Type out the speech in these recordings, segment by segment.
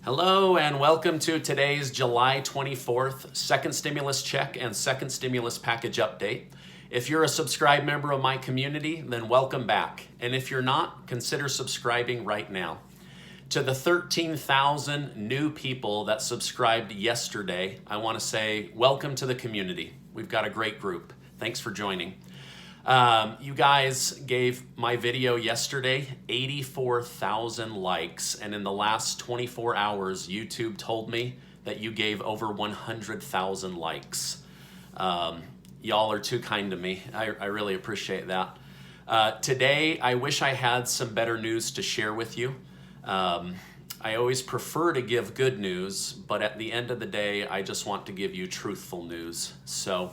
Hello and welcome to today's July 24th second stimulus check and second stimulus package update. If you're a subscribed member of my community, then welcome back. And if you're not, consider subscribing right now. To the 13,000 new people that subscribed yesterday, I want to say welcome to the community. We've got a great group. Thanks for joining. You guys gave my video yesterday 84,000 likes, and in the last 24 hours, YouTube told me that you gave over 100,000 likes. Y'all are too kind to me. I really appreciate that. Today, I wish I had some better news to share with you. I always prefer to give good news, but at the end of the day, I just want to give you truthful news. So,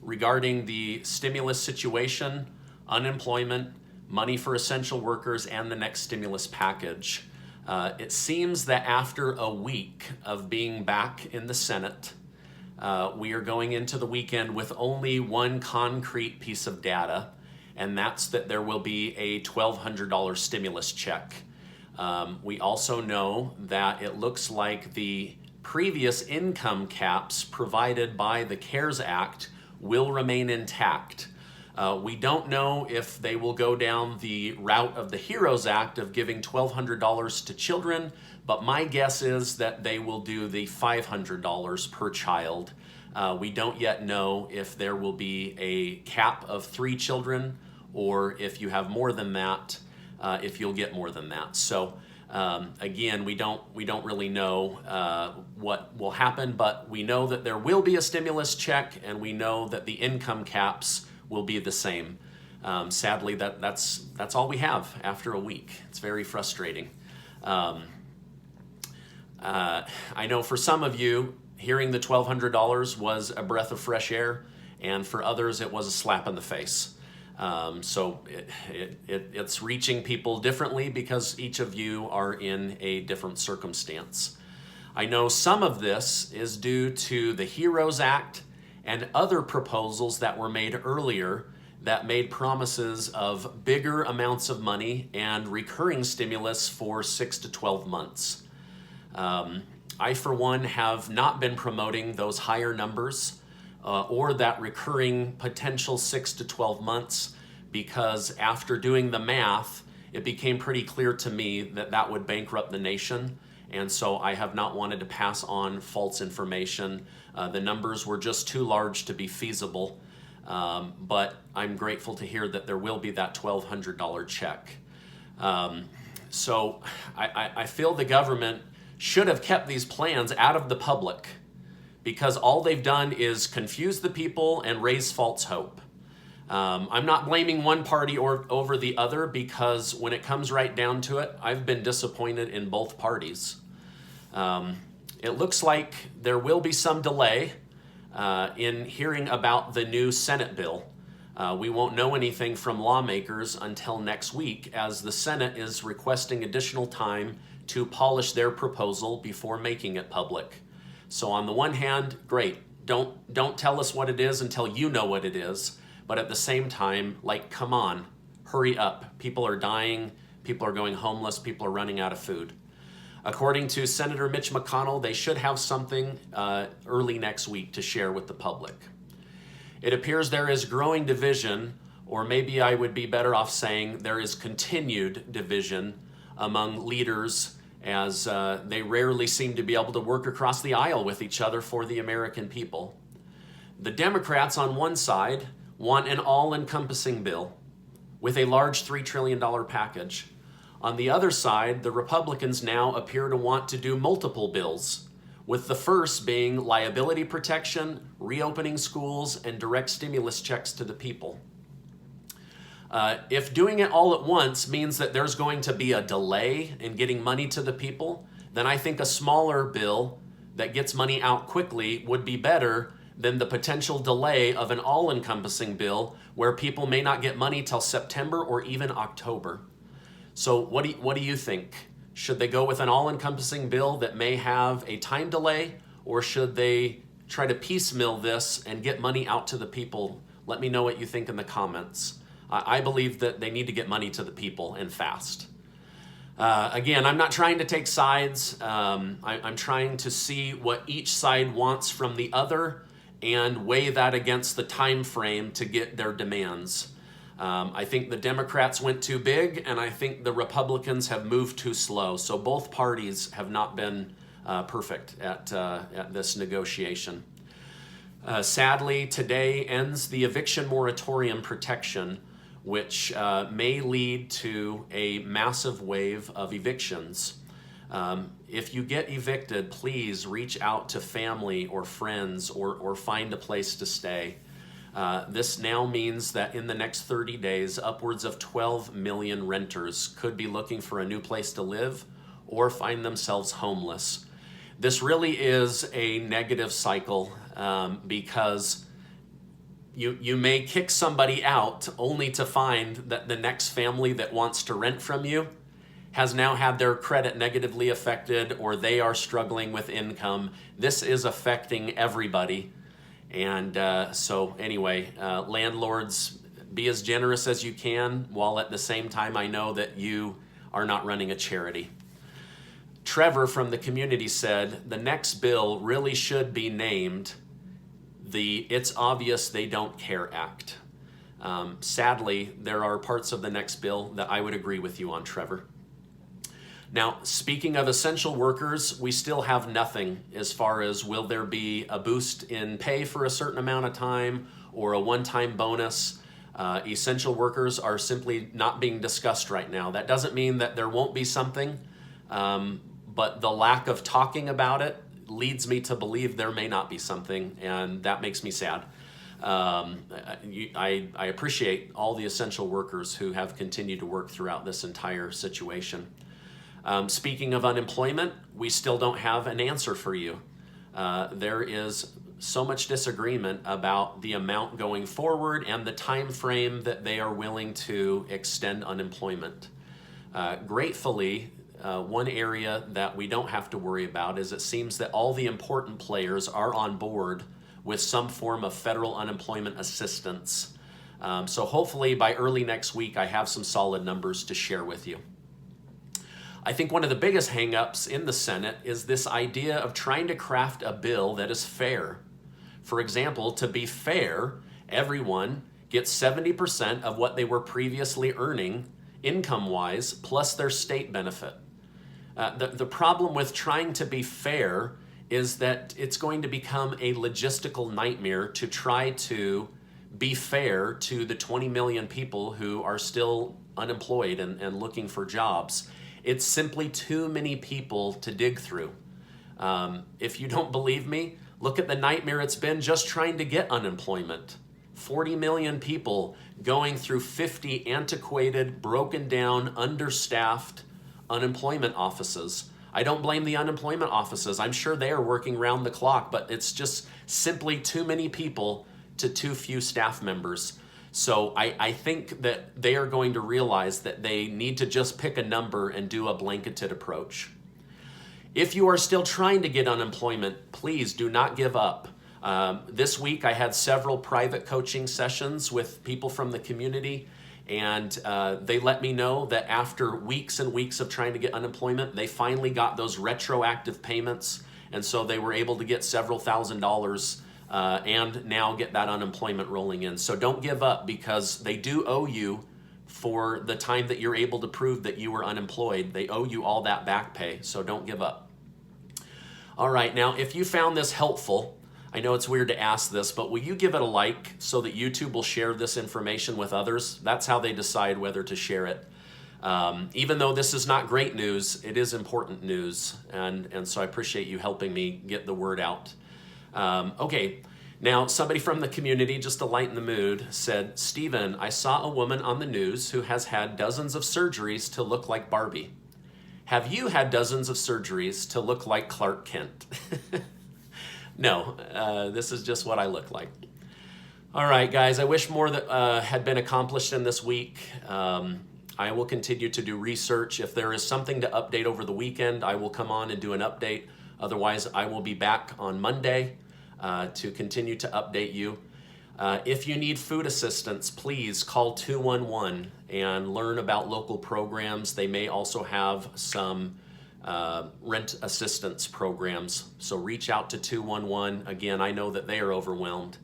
regarding the stimulus situation, unemployment, money for essential workers, and the next stimulus package. It seems that after a week of being back in the Senate, we are going into the weekend with only one concrete piece of data, and that's that there will be a $1,200 stimulus check. We also know that it looks like the previous income caps provided by the CARES Act will remain intact. We don't know if they will go down the route of the HEROES Act of giving $1,200 to children, but my guess is that they will do the $500 per child. We don't yet know if there will be a cap of 3 children, or if you have more than that, if you'll get more than that. So again, we don't really know what will happen, but we know that there will be a stimulus check, and we know that the income caps will be the same. Sadly, that's all we have after a week. It's very frustrating. I know for some of you, hearing the $1,200 was a breath of fresh air, and for others, it was a slap in the face. So it's reaching people differently because each of you are in a different circumstance. I know some of this is due to the HEROES Act and other proposals that were made earlier that made promises of bigger amounts of money and recurring stimulus for 6 to 12 months. I, for one, have not been promoting those higher numbers or that recurring potential 6 to 12 months, because after doing the math, it became pretty clear to me that that would bankrupt the nation. And so I have not wanted to pass on false information. The numbers were just too large to be feasible. But I'm grateful to hear that there will be that $1,200 check. So I feel the government should have kept these plans out of the public, because all they've done is confuse the people and raise false hope. I'm not blaming one party over the other, because when it comes right down to it, I've been disappointed in both parties. It looks like there will be some delay in hearing about the new Senate bill. We won't know anything from lawmakers until next week, as the Senate is requesting additional time to polish their proposal before making it public. So on the one hand, great. Don't tell us what it is until you know what it is. But at the same time, like, come on, hurry up. People are dying, people are going homeless, people are running out of food. According to Senator Mitch McConnell, they should have something early next week to share with the public. It appears there is growing division, or maybe I would be better off saying there is continued division among leaders, as they rarely seem to be able to work across the aisle with each other for the American people. The Democrats on one side want an all-encompassing bill with a large $3 trillion package. On the other side, the Republicans now appear to want to do multiple bills, with the first being liability protection, reopening schools, and direct stimulus checks to the people. If doing it all at once means that there's going to be a delay in getting money to the people, then I think a smaller bill that gets money out quickly would be better than the potential delay of an all-encompassing bill where people may not get money till September or even October. So what do you think? Should they go with an all-encompassing bill that may have a time delay, or should they try to piecemeal this and get money out to the people? Let me know what you think in the comments. I believe that they need to get money to the people, and fast. Again, I'm not trying to take sides. I'm trying to see what each side wants from the other and weigh that against the time frame to get their demands. I think the Democrats went too big, and I think the Republicans have moved too slow. So both parties have not been perfect at this negotiation. Sadly, today ends the eviction moratorium protection, which may lead to a massive wave of evictions. If you get evicted, please reach out to family or friends or find a place to stay. This now means that in the next 30 days, upwards of 12 million renters could be looking for a new place to live or find themselves homeless. This really is a negative cycle because you may kick somebody out only to find that the next family that wants to rent from you has now had their credit negatively affected, or they are struggling with income. This is affecting everybody. And so anyway, landlords, be as generous as you can, while at the same time I know that you are not running a charity. Trevor from the community said the next bill really should be named the It's Obvious They Don't Care Act. Sadly, there are parts of the next bill that I would agree with you on, Trevor. Now, speaking of essential workers, we still have nothing as far as will there be a boost in pay for a certain amount of time or a one-time bonus. Essential workers are simply not being discussed right now. That doesn't mean that there won't be something, but the lack of talking about it leads me to believe there may not be something, and that makes me sad. I appreciate all the essential workers who have continued to work throughout this entire situation. Speaking of unemployment, we still don't have an answer for you. There is so much disagreement about the amount going forward and the time frame that they are willing to extend unemployment. Gratefully, one area that we don't have to worry about is it seems that all the important players are on board with some form of federal unemployment assistance. So hopefully by early next week, I have some solid numbers to share with you. I think one of the biggest hangups in the Senate is this idea of trying to craft a bill that is fair. For example, to be fair, everyone gets 70% of what they were previously earning income-wise, plus their state benefit. The problem with trying to be fair is that it's going to become a logistical nightmare to try to be fair to the 20 million people who are still unemployed and looking for jobs. It's simply too many people to dig through. If you don't believe me, look at the nightmare it's been just trying to get unemployment. 40 million people going through 50 antiquated, broken down, understaffed unemployment offices. I don't blame the unemployment offices. I'm sure they are working round the clock, but it's just simply too many people to too few staff members. So I think that they are going to realize that they need to just pick a number and do a blanketed approach. If you are still trying to get unemployment, please do not give up. This week I had several private coaching sessions with people from the community, and they let me know that after weeks and weeks of trying to get unemployment, they finally got those retroactive payments, and so they were able to get several $1,000s and now get that unemployment rolling in. So don't give up, because they do owe you for the time that you're able to prove that you were unemployed. They owe you all that back pay, so don't give up. All right, now if you found this helpful, I know it's weird to ask this, but will you give it a like so that YouTube will share this information with others? That's how they decide whether to share it. Even though this is not great news, it is important news, and so I appreciate you helping me get the word out. Okay, now somebody from the community, just to lighten the mood, said, Stephen, I saw a woman on the news who has had dozens of surgeries to look like Barbie. Have you had dozens of surgeries to look like Clark Kent? No, this is just what I look like. All right, guys, I wish more that had been accomplished in this week. I will continue to do research. If there is something to update over the weekend, I will come on and do an update. Otherwise, I will be back on Monday to continue to update you. If you need food assistance, please call 211 and learn about local programs. They may also have some rent assistance programs, so reach out to 211. Again, I know that they are overwhelmed.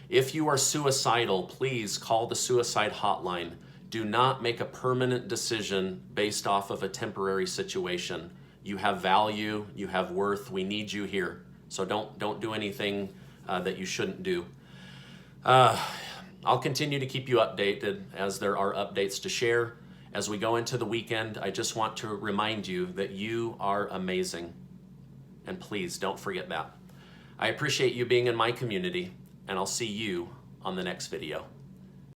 If you are suicidal, please call the suicide hotline. Do not make a permanent decision based off of a temporary situation. You have value, you have worth, we need you here. So don't do anything that you shouldn't do. I'll continue to keep you updated as there are updates to share. As we go into the weekend, I just want to remind you that you are amazing. And please don't forget that. I appreciate you being in my community, and I'll see you on the next video.